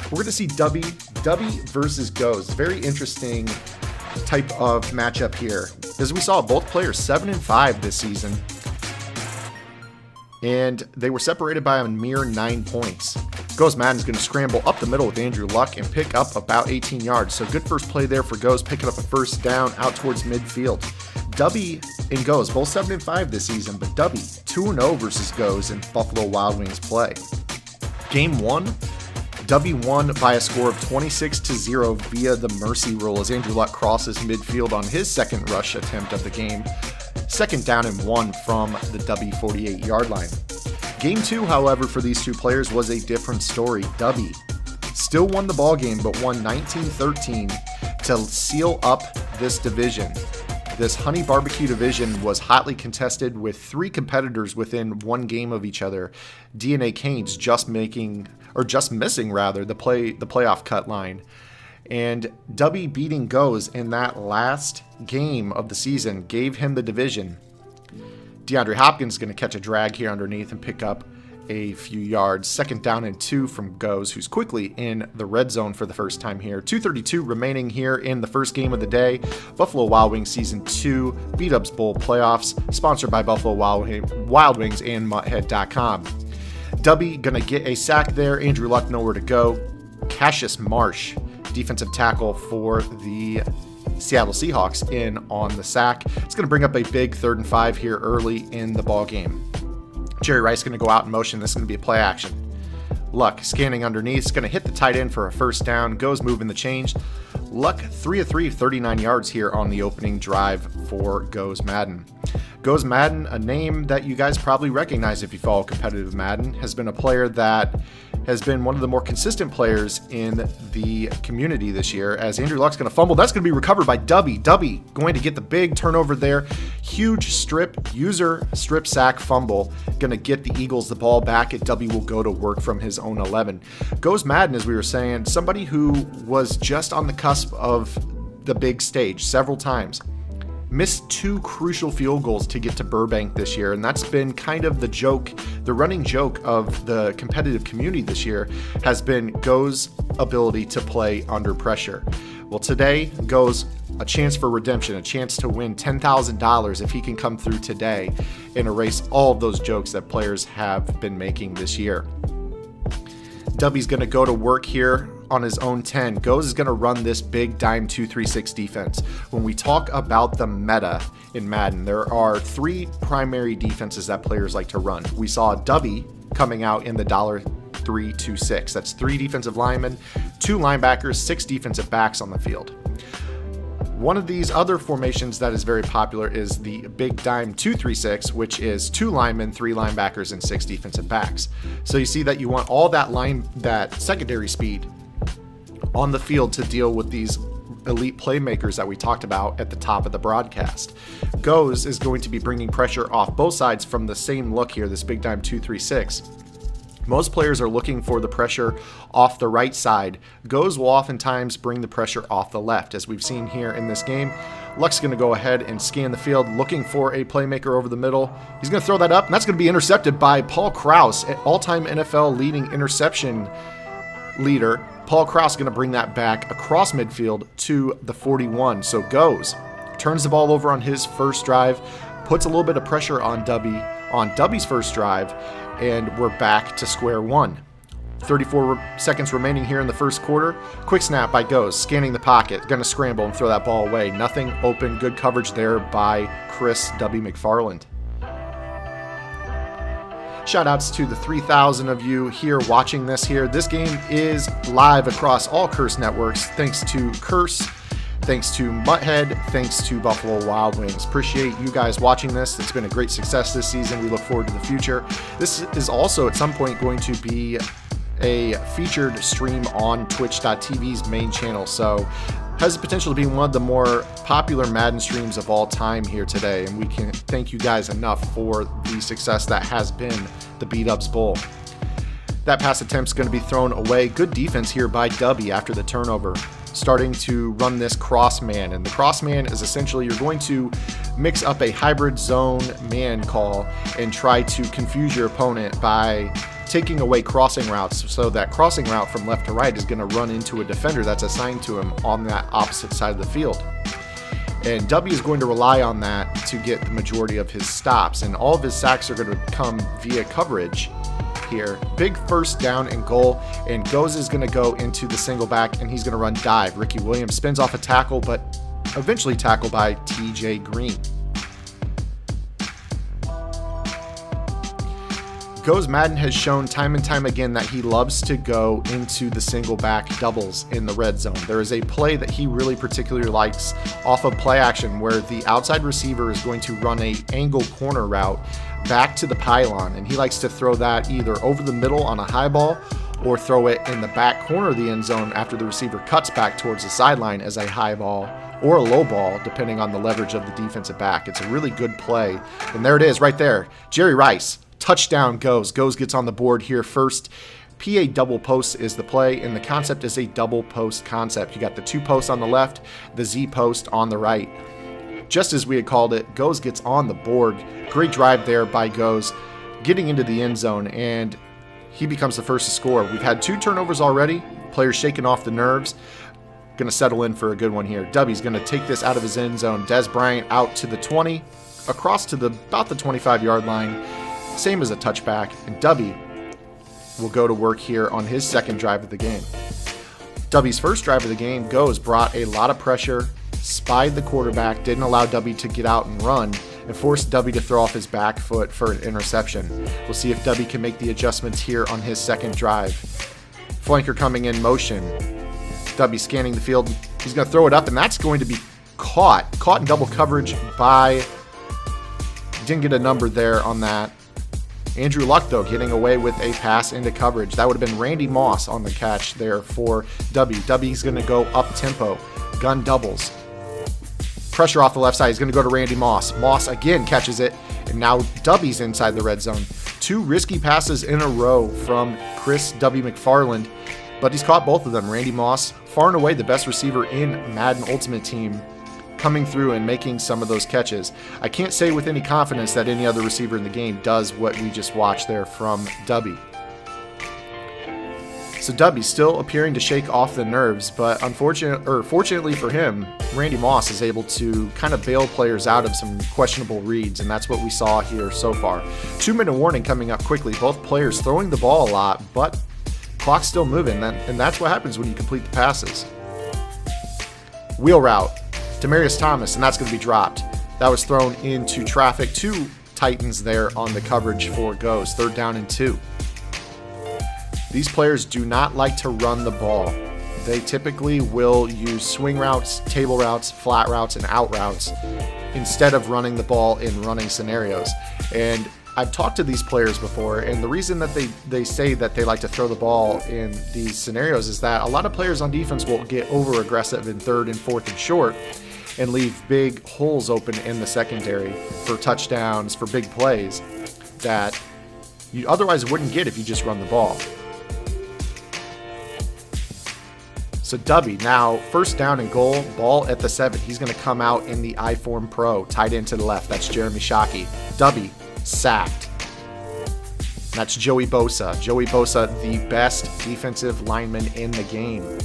We're going to see Dubby versus Goes. Very interesting type of matchup here. As we saw, both players 7-5 this season. And they were separated by a mere 9 points. Goes Madden's going to scramble up the middle with Andrew Luck and pick up about 18 yards. So good first play there for Goes, picking up a first down out towards midfield. Dubby and Goes, both 7-5 this season, but Dubby 2-0 versus Goes in Buffalo Wild Wings play. Game 1, Dubby won by a score of 26-0 via the mercy rule as Andrew Luck crosses midfield on his second rush attempt of the game. Second down and 1 from the Dubby 48-yard line. Game 2, however, for these two players was a different story. Dubby still won the ball game, but won 19-13 to seal up this division. This Honey Barbecue division was hotly contested with 3 competitors within 1 game of each other. DNA Canes just missing the playoff cut line. And Dubby beating Goes in that last game of the season gave him the division. DeAndre Hopkins is going to catch a drag here underneath and pick up a few yards. Second down and 2 from Goes, who's quickly in the red zone for the first time here. 2:32 remaining here in the first game of the day. Buffalo Wild Wings Season 2 Beat-Ups Bowl Playoffs, sponsored by Buffalo Wild Wings and Mutthead.com. Dubby going to get a sack there. Andrew Luck nowhere to go. Cassius Marsh, defensive tackle for the Seattle Seahawks, in on the sack. It's going to bring up a big 3rd and 5 here early in the ball game. Jerry Rice going to go out in motion. This is going to be a play action. Luck scanning underneath. It's going to hit the tight end for a first down. Goes moving the change. Luck 3 of 3, 39 yards here on the opening drive for Goes Madden. Goes Madden, a name that you guys probably recognize if you follow competitive Madden, has been a player that has been one of the more consistent players in the community this year. As Andrew Luck's going to fumble, that's going to be recovered by Dubby. Dubby going to get the big turnover there. Huge strip sack fumble. Going to get the Eagles the ball back, and Dubby will go to work from his own 11. Goes Madden, as we were saying, somebody who was just on the cusp of the big stage several times. Missed 2 crucial field goals to get to Burbank this year, and that's been kind of the joke, the running joke of the competitive community this year has been Goes' ability to play under pressure. Well, today, Goes a chance for redemption, a chance to win $10,000 if he can come through today and erase all of those jokes that players have been making this year. Dubby's going to go to work here on his own 10. Goes is going to run this big dime 2-3-6 defense. When we talk about the meta in Madden, there are 3 primary defenses that players like to run. We saw Dubby coming out in the $3-2-6. That's 3 defensive linemen, 2 linebackers, 6 defensive backs on the field. One of these other formations that is very popular is the big dime 2-3-6, which is 2 linemen, 3 linebackers, and 6 defensive backs. So you see that you want all that secondary speed on the field to deal with these elite playmakers that we talked about at the top of the broadcast. Goes is going to be bringing pressure off both sides from the same look here, this big dime 2-3-6. Most players are looking for the pressure off the right side. Goes will oftentimes bring the pressure off the left, as we've seen here in this game. Luck's going to go ahead and scan the field, looking for a playmaker over the middle. He's going to throw that up, and that's going to be intercepted by Paul Krause, all-time NFL leading interception leader. Paul Krause going to bring that back across midfield to the 41. So Goes turns the ball over on his first drive, puts a little bit of pressure on Dubby's first drive, and we're back to square one. 34 seconds remaining here in the first quarter. Quick snap by Goes, scanning the pocket, going to scramble and throw that ball away. Nothing open, good coverage there by Chris W. McFarland. Shoutouts to the 3,000 of you here watching this here. This game is live across all Curse networks. Thanks to Curse, thanks to Mutthead, thanks to Buffalo Wild Wings. Appreciate you guys watching this. It's been a great success this season. We look forward to the future. This is also at some point going to be a featured stream on twitch.tv's main channel. So has the potential to be one of the more popular Madden streams of all time here today, and we can thank you guys enough for the success that has been the Beat-Ups Bowl. That pass attempt's going to be thrown away. Good defense here by Dubby after the turnover, starting to run this cross man, and the cross man is essentially you're going to mix up a hybrid zone man call and try to confuse your opponent by taking away crossing routes, so that crossing route from left to right is going to run into a defender that's assigned to him on that opposite side of the field. And W is going to rely on that to get the majority of his stops, and all of his sacks are going to come via coverage here. Big first down and goal, and Goes is going to go into the single back, and he's going to run dive. Ricky Williams spins off a tackle, but eventually tackled by TJ Green. Goes Madden has shown time and time again that he loves to go into the single back doubles in the red zone. There is a play that he really particularly likes off of play action where the outside receiver is going to run a angle corner route back to the pylon, and he likes to throw that either over the middle on a high ball or throw it in the back corner of the end zone after the receiver cuts back towards the sideline as a high ball or a low ball, depending on the leverage of the defensive back. It's a really good play. And there it is right there. Jerry Rice. Touchdown Goes. Goes gets on the board here first. PA double post is the play, and the concept is a double post concept. You got the 2 posts on the left, the Z post on the right. Just as we had called it, Goes gets on the board. Great drive there by Goes, getting into the end zone, and he becomes the first to score. We've had 2 turnovers already. Players shaking off the nerves. Going to settle in for a good one here. W's going to take this out of his end zone. Des Bryant out to the 20, across to about the 25-yard line. Same as a touchback, and W will go to work here on his second drive of the game. W's first drive of the game, Goes brought a lot of pressure, spied the quarterback, didn't allow W to get out and run, and forced W to throw off his back foot for an interception. We'll see if W can make the adjustments here on his second drive. Flanker coming in motion. W scanning the field. He's going to throw it up, and that's going to be caught in double coverage by... Didn't get a number there on that. Andrew Luck, though, getting away with a pass into coverage. That would have been Randy Moss on the catch there for W. W's going to go up-tempo. Gun doubles. Pressure off the left side. He's going to go to Randy Moss. Moss again catches it, and now W's inside the red zone. 2 risky passes in a row from Chris W. McFarland, but he's caught both of them. Randy Moss, far and away the best receiver in Madden Ultimate Team, coming through and making some of those catches. I can't say with any confidence that any other receiver in the game does what we just watched there from W. So W still appearing to shake off the nerves, but fortunately for him, Randy Moss is able to kind of bail players out of some questionable reads, and that's what we saw here so far. 2-minute warning coming up quickly. Both players throwing the ball a lot, but clock's still moving, and that's what happens when you complete the passes. Wheel route. Demaryius Thomas, and that's going to be dropped. That was thrown into traffic. 2 Titans there on the coverage for Goes. 3rd down and 2. These players do not like to run the ball. They typically will use swing routes, table routes, flat routes, and out routes instead of running the ball in running scenarios. And I've talked to these players before, and the reason that they say that they like to throw the ball in these scenarios is that a lot of players on defense will get over aggressive in 3rd and 4th and short and leave big holes open in the secondary for touchdowns, for big plays that you otherwise wouldn't get if you just run the ball. So W now, first down and goal, ball at the 7. He's going to come out in the I-form pro, tight end to the left. That's Jeremy Shockey. W sacked. That's Joey Bosa. Joey Bosa, the best defensive lineman in the game.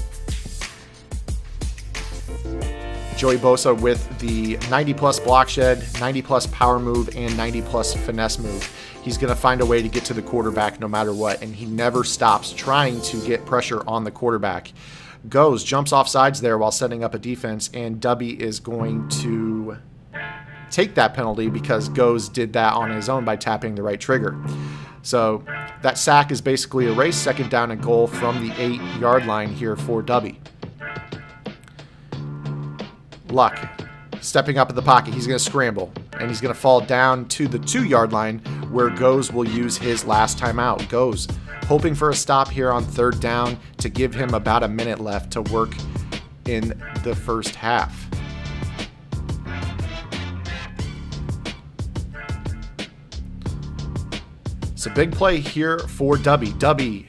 Joey Bosa with the 90-plus block shed, 90-plus power move, and 90-plus finesse move. He's going to find a way to get to the quarterback no matter what, and he never stops trying to get pressure on the quarterback. Goes, jumps off sides there while setting up a defense, and W is going to take that penalty because Goes did that on his own by tapping the right trigger. So that sack is basically a race, 2nd down and goal from the 8-yard line here for W. Luck stepping up in the pocket. He's going to scramble, and he's going to fall down to the 2-yard line where Goes will use his last timeout. Goes hoping for a stop here on 3rd down to give him about a minute left to work in the first half. So big play here for W. W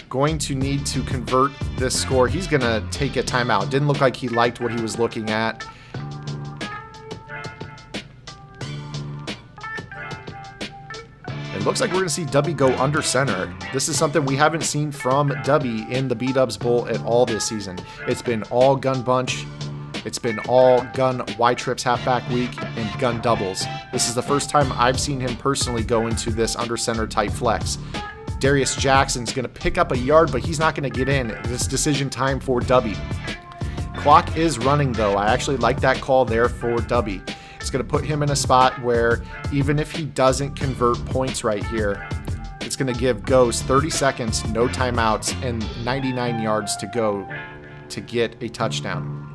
going to need to convert this score. He's going to take a timeout. Didn't look like he liked what he was looking at. And looks like we're going to see Dubby go under center. This is something we haven't seen from Dubby in the B-Dubs Bowl at all this season. It's been all gun bunch. It's been all gun Y-trips halfback week and gun doubles. This is the first time I've seen him personally go into this under center type flex. Darius Jackson's going to pick up a yard, but he's not going to get in. It's decision time for Dubby. Clock is running, though. I actually like that call there for Dubby. It's going to put him in a spot where even if he doesn't convert points right here, it's going to give Goes 30 seconds, no timeouts, and 99 yards to go to get a touchdown.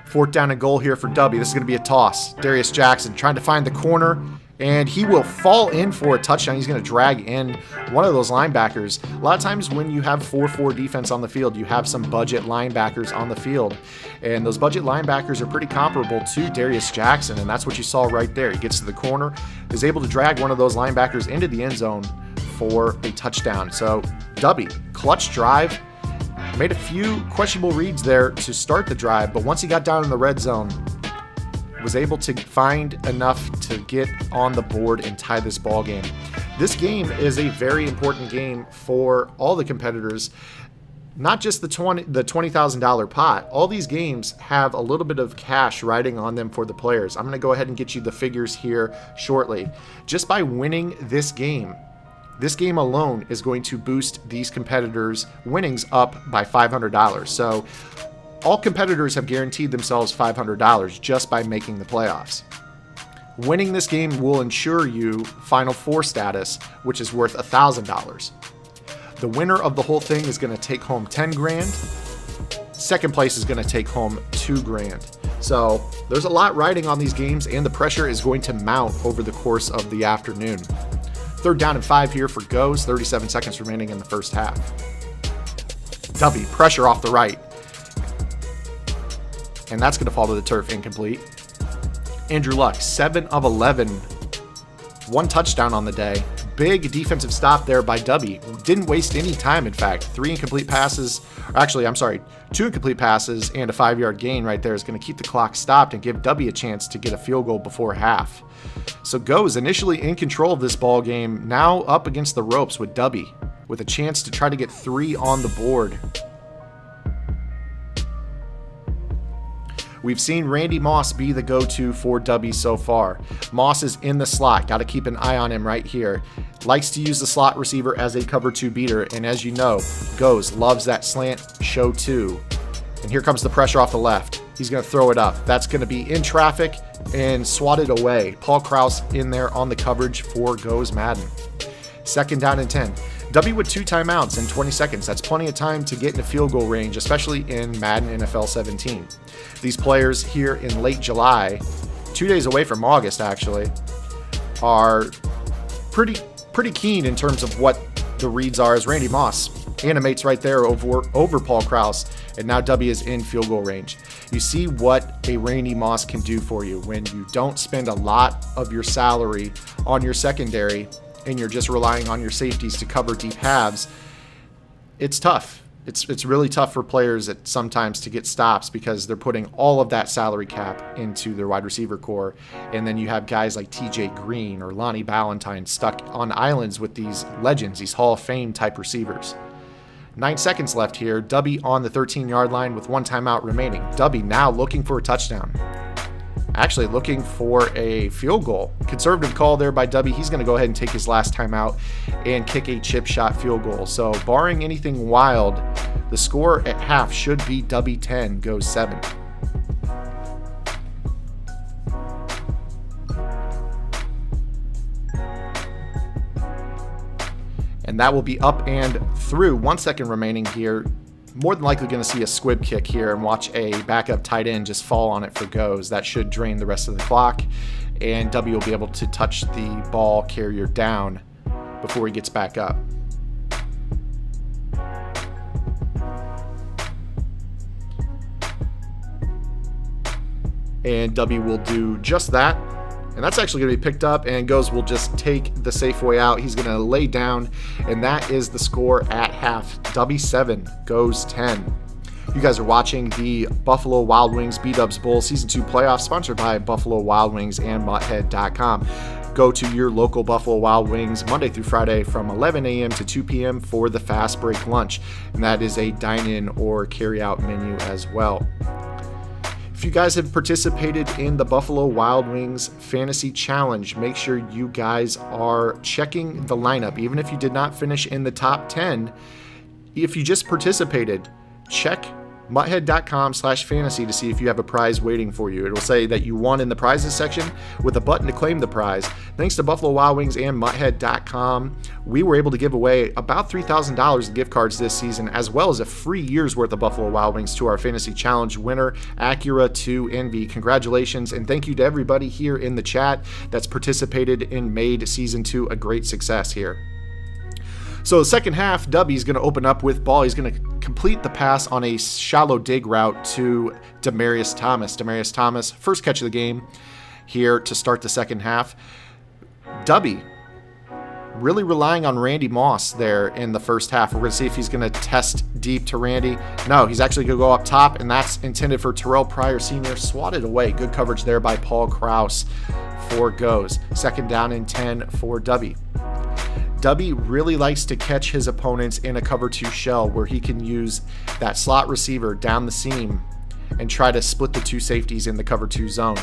4th down and goal here for Dubby. This is going to be a toss. Darius Jackson trying to find the corner, and he will fall in for a touchdown. He's going to drag in one of those linebackers. A lot of times when you have 4-4 defense on the field, you have some budget linebackers on the field. And those budget linebackers are pretty comparable to Darius Jackson, and that's what you saw right there. He gets to the corner, is able to drag one of those linebackers into the end zone for a touchdown. So Dubby, clutch drive. Made a few questionable reads there to start the drive, but once he got down in the red zone, was able to find enough to get on the board and tie this ball game. This game is a very important game for all the competitors, not just the $20,000 pot. All these games have a little bit of cash riding on them for the players. I'm going to go ahead and get you the figures here shortly. Just by winning this game alone is going to boost these competitors' winnings up by $500. So all competitors have guaranteed themselves $500 just by making the playoffs. Winning this game will ensure you Final Four status, which is worth $1,000. The winner of the whole thing is going to take home $10,000. Second place is going to take home $2,000. So there's a lot riding on these games, and the pressure is going to mount over the course of the afternoon. 3rd down and 5 here for Goes. 37 seconds remaining in the first half. Dubby, pressure off the right. And that's going to fall to the turf, incomplete. Andrew Luck, 7 of 11. 1 touchdown on the day. Big defensive stop there by Dubby. Didn't waste any time, in fact. 2 incomplete passes and a 5-yard gain right there is going to keep the clock stopped and give Dubby a chance to get a field goal before half. So Goes initially in control of this ball game, now up against the ropes with Dubby, with a chance to try to get 3 on the board. We've seen Randy Moss be the go-to for Dubby so far. Moss is in the slot. Got to keep an eye on him right here. Likes to use the slot receiver as a cover 2 beater, and as you know, Goes loves that slant show 2. And here comes the pressure off the left. He's going to throw it up. That's going to be in traffic and swatted away. Paul Krause in there on the coverage for Goes Madden. 2nd down and 10. Dubby with 2 timeouts in 20 seconds. That's plenty of time to get into field goal range, especially in Madden NFL 17. These players here in late July, 2 days away from August actually, are pretty keen in terms of what the reads are, as Randy Moss animates right there over Paul Krause, and now Dubby is in field goal range. You see what a Randy Moss can do for you when you don't spend a lot of your salary on your secondary and you're just relying on your safeties to cover deep halves. It's tough. It's really tough for players sometimes to get stops because they're putting all of that salary cap into their wide receiver core, and then you have guys like TJ Green or Lonnie Ballantyne stuck on islands with these legends, these Hall of Fame type receivers. 9 seconds left here. Dubby on the 13-yard line with 1 timeout remaining. Dubby now looking for a touchdown. Actually looking for a field goal. Conservative call there by Dubby. He's going to go ahead and take his last timeout and kick a chip shot field goal. So barring anything wild, the score at half should be Dubby 10, Goes 7. And that will be up and through. 1 second remaining here. More than likely going to see a squib kick here and watch a backup tight end just fall on it for Goes. That should drain the rest of the clock, and Dubby will be able to touch the ball carrier down before he gets back up. And Dubby will do just that. And that's actually going to be picked up, and Goes will just take the safe way out. He's going to lay down, and that is the score at half. Dubby 7, Goes 10. You guys are watching the Buffalo Wild Wings B-Dubs Bowl Season 2 playoffs, sponsored by Buffalo Wild Wings and Butthead.com. Go to your local Buffalo Wild Wings Monday through Friday from 11 a.m. to 2 p.m. for the fast break lunch. And that is a dine-in or carry-out menu as well. If you guys have participated in the Buffalo Wild Wings Fantasy Challenge, make sure you guys are checking the lineup. Even if you did not finish in the top 10, if you just participated, check mutthead.com/fantasy to see if you have a prize waiting for you. It will say that you won in the prizes section with a button to claim the prize. Thanks to Buffalo Wild Wings and mutthead.com, we were able to give away about $3,000 in gift cards this season, as well as a free year's worth of Buffalo Wild Wings to our Fantasy Challenge winner, Acura 2 Envy. Congratulations, and thank you to everybody here in the chat that's participated and made Season 2 a great success here. So the second half, Dubby's going to open up with ball. He's going to complete the pass on a shallow dig route to Demaryius Thomas. Demaryius Thomas, first catch of the game here to start the second half. Dubby really relying on Randy Moss there in the first half. We're going to see if he's going to test deep to Randy. No, he's actually going to go up top, and that's intended for Terrell Pryor Sr. Swatted away. Good coverage there by Paul Krause for goes. Second down and 10 for Dubby. Dubby really likes to catch his opponents in a cover 2 shell where he can use that slot receiver down the seam and try to split the 2 safeties in the cover 2 zone.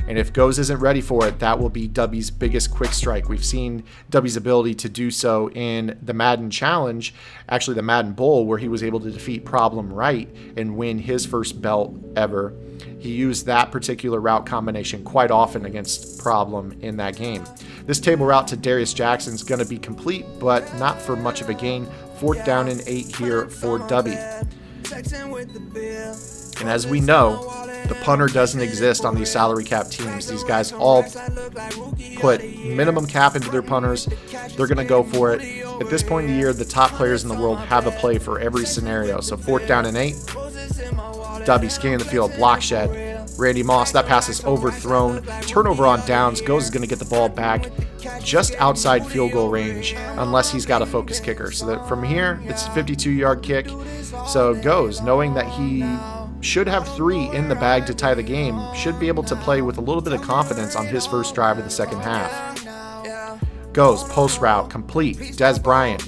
And if Goes isn't ready for it, that will be Dubby's biggest quick strike. We've seen Dubby's ability to do so in the Madden Challenge, actually the Madden Bowl, where he was able to defeat Problem Right and win his first belt ever. He used that particular route combination quite often against Problem in that game. This table route to Darius Jackson is going to be complete, but not for much of a gain. 4th down and 8 here for Dubby. And as we know, the punter doesn't exist on these salary cap teams. These guys all put minimum cap into their punters. They're going to go for it. At this point in the year, the top players in the world have a play for every scenario. So 4th down and 8. Dubby scanning the field, block shed. Randy Moss, that pass is overthrown. Turnover on downs. Goes is going to get the ball back just outside field goal range unless he's got a focus kicker. So that from here, it's a 52-yard kick. So Goes, knowing that he should have 3 in the bag to tie the game, should be able to play with a little bit of confidence on his first drive of the second half. Goes, post route, complete. Dez Bryant.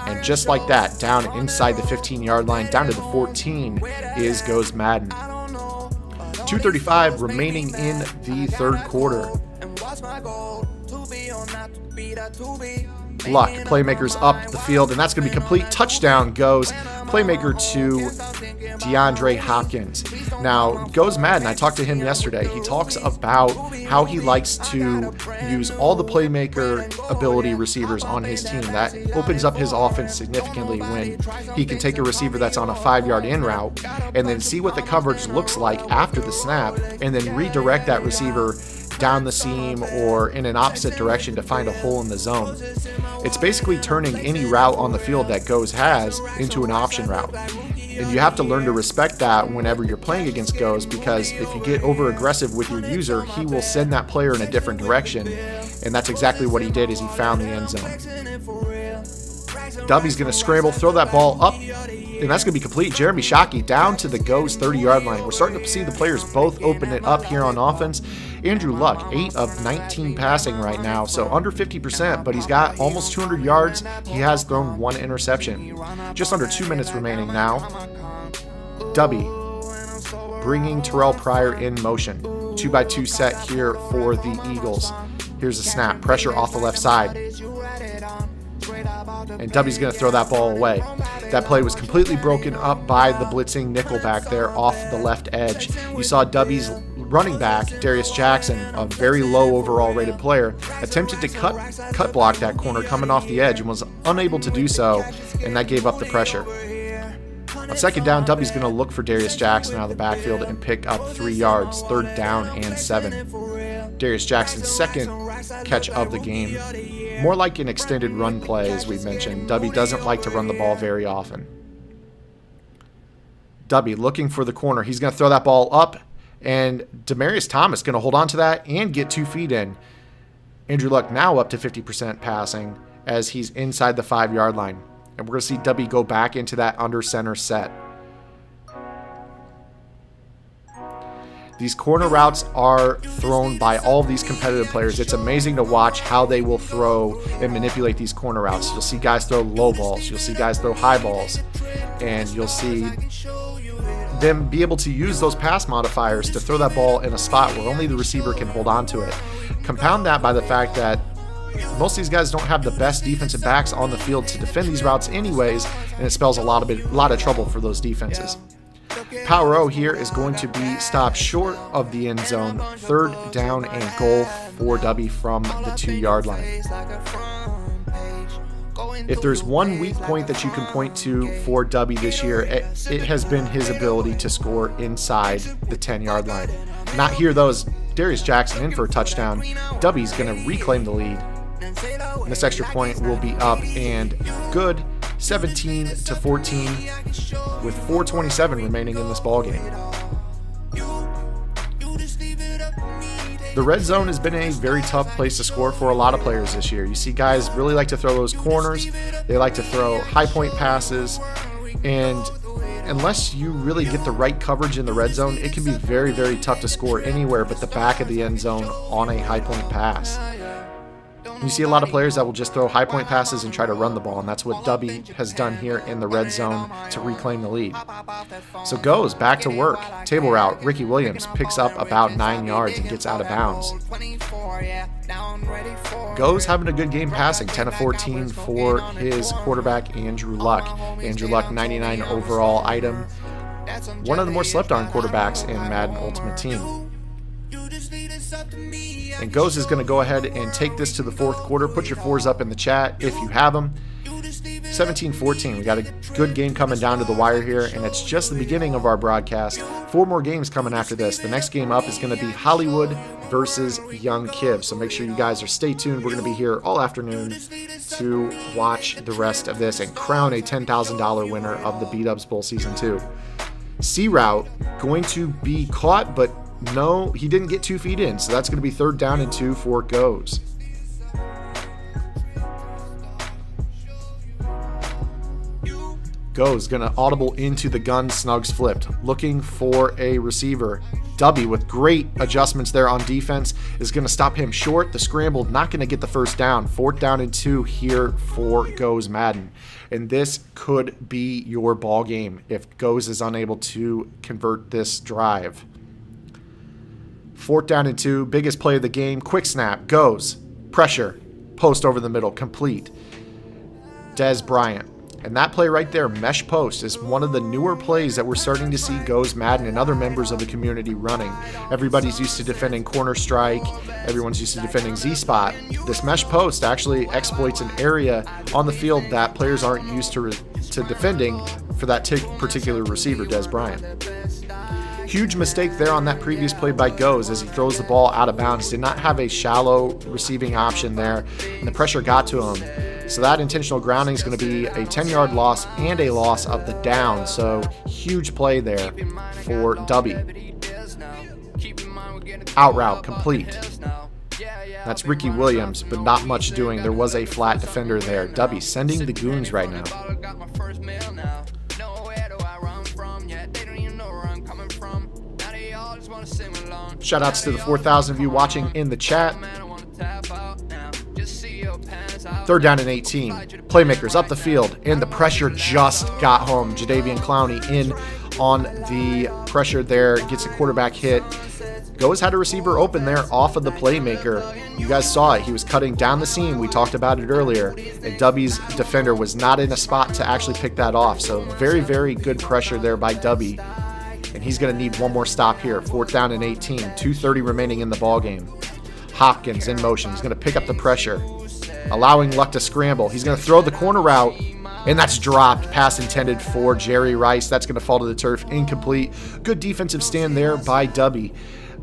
And just like that, down inside the 15-yard line, down to the 14 is Goes Madden. 2:35 remaining in the third quarter. Luck, playmakers up the field, and that's going to be complete. Touchdown Goes. Playmaker to DeAndre Hopkins. Now, Goes Madden, I talked to him yesterday. He talks about how he likes to use all the playmaker ability receivers on his team. That opens up his offense significantly when he can take a receiver that's on a 5-yard in route and then see what the coverage looks like after the snap and then redirect that receiver down the seam or in an opposite direction to find a hole in the zone. It's basically turning any route on the field that Goes has into an option route. And you have to learn to respect that whenever you're playing against Goes, because if you get over aggressive with your user, he will send that player in a different direction. And that's exactly what he did as he found the end zone. Dubby's going to scramble, throw that ball up, and that's going to be complete. Jeremy Shockey down to the Goes 30-yard line. We're starting to see the players both open it up here on offense. Andrew Luck, 8 of 19 passing right now, so under 50%, but he's got almost 200 yards. He has thrown 1 interception. Just under 2 minutes remaining now. Dubby bringing Terrell Pryor in motion. 2-by-2 set here for the Eagles. Here's a snap. Pressure off the left side. And Dubby's going to throw that ball away. That play was completely broken up by the blitzing nickel back there off the left edge. You saw Dubby's running back, Darius Jackson, a very low overall rated player, attempted to cut block that corner coming off the edge and was unable to do so, and that gave up the pressure. On second down, Dubby's going to look for Darius Jackson out of the backfield and pick up 3 yards, 3rd down and 7. Darius Jackson's second catch of the game. More like an extended run play, as we've mentioned. Dubby doesn't like to run the ball very often. Dubby looking for the corner. He's going to throw that ball up, and Demaryius Thomas going to hold on to that and get 2 feet in. Andrew Luck now up to 50% passing as he's inside the 5-yard line. And we're going to see Dubby go back into that under center set. These corner routes are thrown by all of these competitive players. It's amazing to watch how they will throw and manipulate these corner routes. You'll see guys throw low balls. You'll see guys throw high balls. And you'll see them be able to use those pass modifiers to throw that ball in a spot where only the receiver can hold on to it. Compound that by the fact that most of these guys don't have the best defensive backs on the field to defend these routes anyways, and it spells a lot of trouble for those defenses. Power O here is going to be stopped short of the end zone. 3rd down and goal for Dubby from the 2-yard line. If there's one weak point that you can point to for Dubby this year, it has been his ability to score inside the 10-yard line. Not here though, as Darius Jackson in for a touchdown. Dubby's going to reclaim the lead. And this extra point will be up and good. 17-14 with 4:27 remaining in this ball game. The red zone has been a very tough place to score for a lot of players this year. You see guys really like to throw those corners. They like to throw high point passes, and unless you really get the right coverage in the red zone, it can be very, very tough to score anywhere but the back of the end zone on a high point pass. You see a lot of players that will just throw high point passes and try to run the ball, and that's what Dubby has done here in the red zone to reclaim the lead. So goes back to work. Table route. Ricky Williams picks up about 9 yards and gets out of bounds. Goes having a good game passing, 10-14 for his quarterback, Andrew Luck. Andrew Luck, 99 overall item. One of the more slept-on quarterbacks in Madden Ultimate Team. And Goes is going to go ahead and take this to the 4th quarter. Put your 4s up in the chat if you have them. 17-14. We got a good game coming down to the wire here, and it's just the beginning of our broadcast. 4 more games coming after this. The next game up is going to be Hollywood versus Young Kiv. So make sure you guys are stay tuned. We're going to be here all afternoon to watch the rest of this and crown a $10,000 winner of the B-Dubs Bowl Season 2. C route going to be caught, but no, he didn't get 2 feet in, so that's going to be 3rd down and 2 for Goes. Goes going to audible into the gun, snugs flipped, looking for a receiver. Dubby with great adjustments there on defense is going to stop him short. The scramble not going to get the 1st down. 4th down and 2 here for Goes Madden. And this could be your ball game if Goes is unable to convert this drive. 4th down and 2, biggest play of the game. Quick snap, Goes, pressure, post over the middle, complete. Des Bryant. And that play right there, mesh post, is one of the newer plays that we're starting to see Goes Madden and other members of the community running. Everybody's used to defending corner strike. Everyone's used to defending Z-spot. This mesh post actually exploits an area on the field that players aren't used to defending for that particular receiver, Des Bryant. Huge mistake there on that previous play by Goes as he throws the ball out of bounds. Did not have a shallow receiving option there, and the pressure got to him. So that intentional grounding is going to be a 10-yard loss and a loss of the down. So huge play there for Dubby. Out route complete. That's Ricky Williams, but not much doing. There was a flat defender there. Dubby sending the goons right now. Shout outs to the 4,000 of you watching in the chat. 3rd down and 18. Playmakers up the field, and the pressure just got home. Jadeveon Clowney in on the pressure there, gets a quarterback hit. Goes had a receiver open there off of the playmaker. You guys saw it. He was cutting down the seam. We talked about it earlier. And Dubby's defender was not in a spot to actually pick that off. So very, very good pressure there by Dubby. And he's going to need one more stop here. 4th down and 18. 2:30 remaining in the ballgame. Hopkins in motion. He's going to pick up the pressure, allowing Luck to scramble. He's going to throw the corner route, and that's dropped. Pass intended for Jerry Rice. That's going to fall to the turf. Incomplete. Good defensive stand there by Dubby.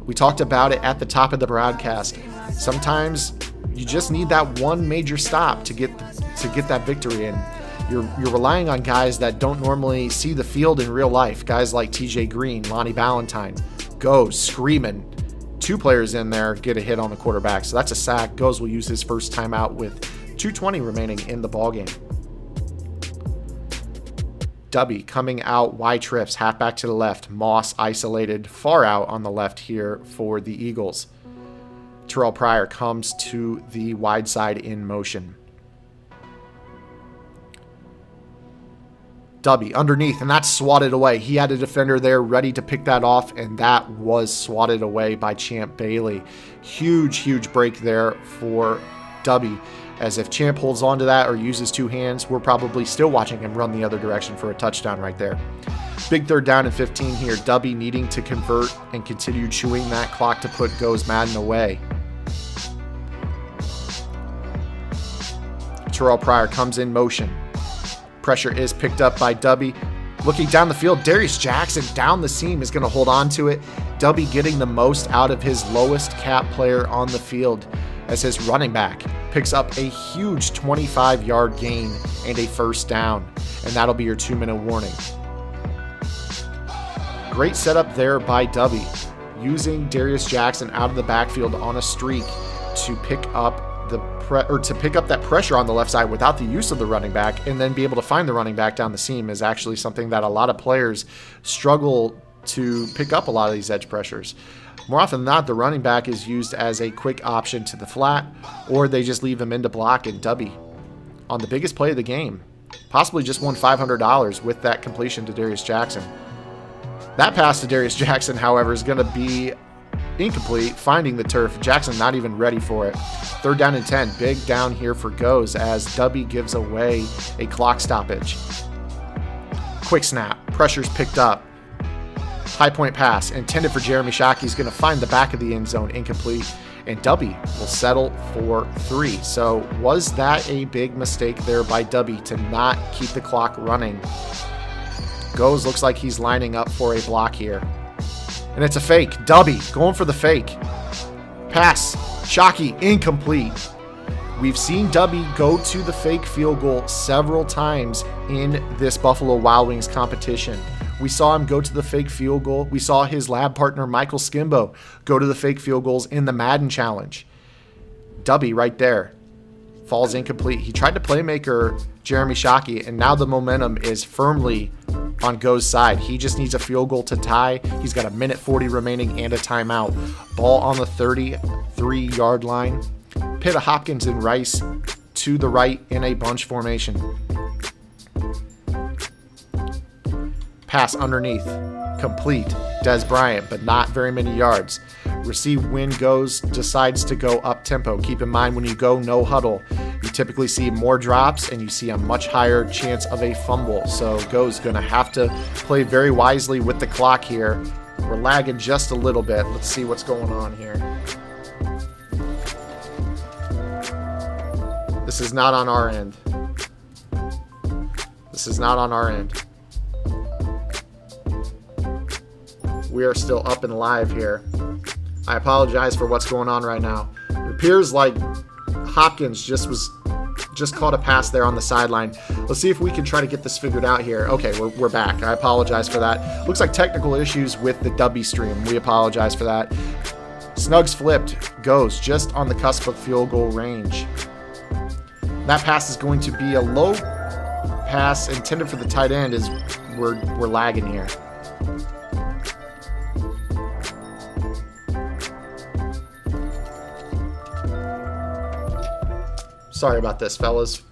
We talked about it at the top of the broadcast. Sometimes you just need that one major stop to get that victory, and you're relying on guys that don't normally see the field in real life. Guys like TJ Green, Lonnie Ballantyne. Goes screaming. 2 players in there get a hit on the quarterback, so that's a sack. Goes will use his first timeout with 2:20 remaining in the ballgame. Dubby coming out, Y trips, half back to the left. Moss isolated far out on the left here for the Eagles. Terrell Pryor comes to the wide side in motion. Dubby underneath, and that's swatted away. He had a defender there ready to pick that off, and that was swatted away by Champ Bailey. Huge break there for Dubby, as if Champ holds on to that or uses two hands, we're probably still watching him run the other direction for a touchdown right there. Big third down and 15 here. Dubby needing to convert and continue chewing that clock to put Goes Madden away. Terrell Pryor comes in motion. Pressure is picked up by Dubby. Looking down the field, Darius Jackson down the seam is going to hold on to it. Dubby getting the most out of his lowest cap player on the field as his running back picks up a huge 25-yard gain and a first down. And that'll be your 2-minute warning. Great setup there by Dubby, using Darius Jackson out of the backfield on a streak to pick up that pressure on the left side without the use of the running back, and then be able to find the running back down the seam is actually something that a lot of players struggle to pick up a lot of these edge pressures. More often than not, the running back is used as a quick option to the flat, or they just leave him in to block, and Dubby, on the biggest play of the game, possibly just won $500 with that completion to Darius Jackson. That pass to Darius Jackson, however, is going to be incomplete, finding the turf. Jackson not even ready for it. Third down and 10. Big down here for Goes as Dubby gives away a clock stoppage. Quick snap. Pressure's picked up. High point pass intended for Jeremy Shockey. He's going to find the back of the end zone, incomplete, and Dubby will settle for 3. So was that a big mistake there by Dubby to not keep the clock running? Goes looks like he's lining up for a block here. And it's a fake. Dubby going for the fake. Pass. Shockey incomplete. We've seen Dubby go to the fake field goal several times in this Buffalo Wild Wings competition. We saw him go to the fake field goal. We saw his lab partner, Michael Skimbo, go to the fake field goals in the Madden Challenge. Dubby right there falls incomplete. He tried to playmaker Jeremy Shockey, and now the momentum is firmly on Go's side. He just needs a field goal to tie. He's got 1:40 remaining and a timeout. Ball on the 33-yard line. Pit of Hopkins and Rice to the right in a bunch formation. Pass underneath. Complete. Des Bryant, but not very many yards. Receive when Goes decides to go up tempo. Keep in mind, when you go no huddle, you typically see more drops and you see a much higher chance of a fumble. So Goes going to have to play very wisely with the clock here. We're lagging just a little bit. Let's see what's going on here. This is not on our end. This is not on our end. We are still up and live here. I apologize for what's going on right now. It appears like Hopkins just caught a pass there on the sideline. Let's see if we can try to get this figured out here. Okay, we're back. I apologize for that. Looks like technical issues with the Dubby stream. We apologize for that. Snugs flipped. Goes just on the cusp of field goal range. That pass is going to be a low pass intended for the tight end as we're lagging here. Sorry about this, fellas.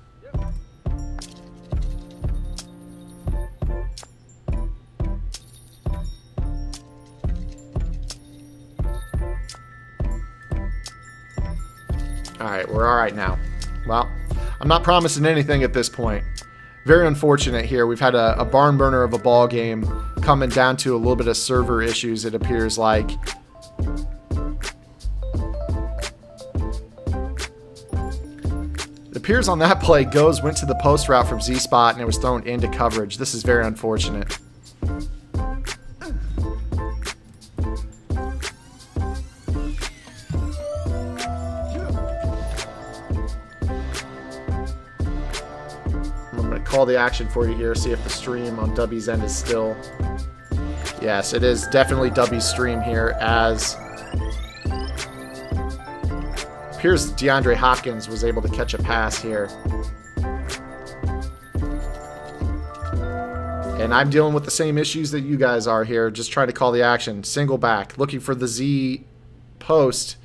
Alright, we're alright now. Well, I'm not promising anything at this point. Very unfortunate here. We've had a barn burner of a ball game coming down to a little bit of server issues, it appears like. It appears on that play, Goes went to the post route from Z-spot and it was thrown into coverage. This is very unfortunate. I'm going to call the action for you here, see if the stream on Dubby's end is still... Yes, it is definitely Dubby's stream here, as... Here's DeAndre Hopkins was able to catch a pass here. And I'm dealing with the same issues that you guys are here, just trying to call the action. Single back, looking for the Z post,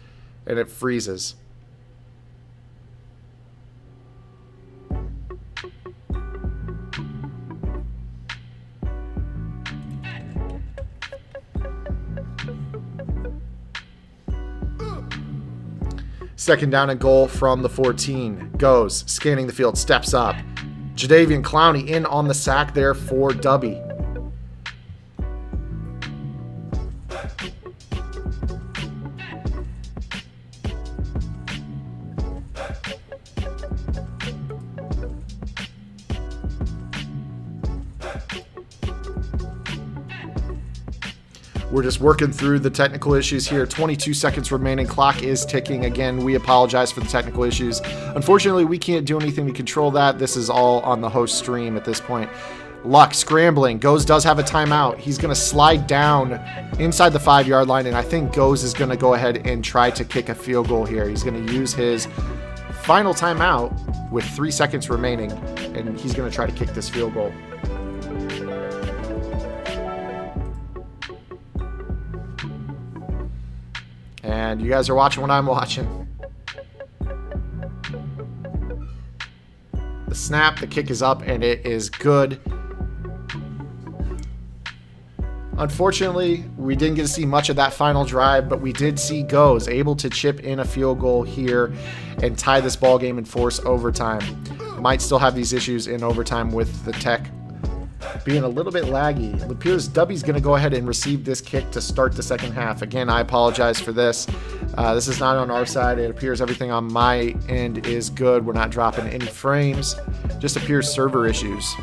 and it freezes. Second down and goal from the 14. Goes, scanning the field, steps up. Jadeveon Clowney in on the sack there for Dubby. We're just working through the technical issues here. 22 seconds remaining. Clock is ticking again. We apologize for the technical issues. Unfortunately, we can't do anything to control that. This is all on the host stream at this point. Luck scrambling. Goes does have a timeout. He's going to slide down inside the 5-yard line, and I think Goes is going to go ahead and try to kick a field goal here. He's going to use his final timeout with 3 seconds remaining, and he's going to try to kick this field goal. And you guys are watching what I'm watching. The snap, the kick is up, and it is good. Unfortunately, we didn't get to see much of that final drive, but we did see Goes able to chip in a field goal here and tie this ball game and force overtime. Might still have these issues in overtime with the tech being a little bit laggy. It appears Dubby's going to go ahead and receive this kick to start the second half. Again, I apologize for this. This is not on our side. It appears everything on my end is good. We're not dropping any frames. Just appears server issues.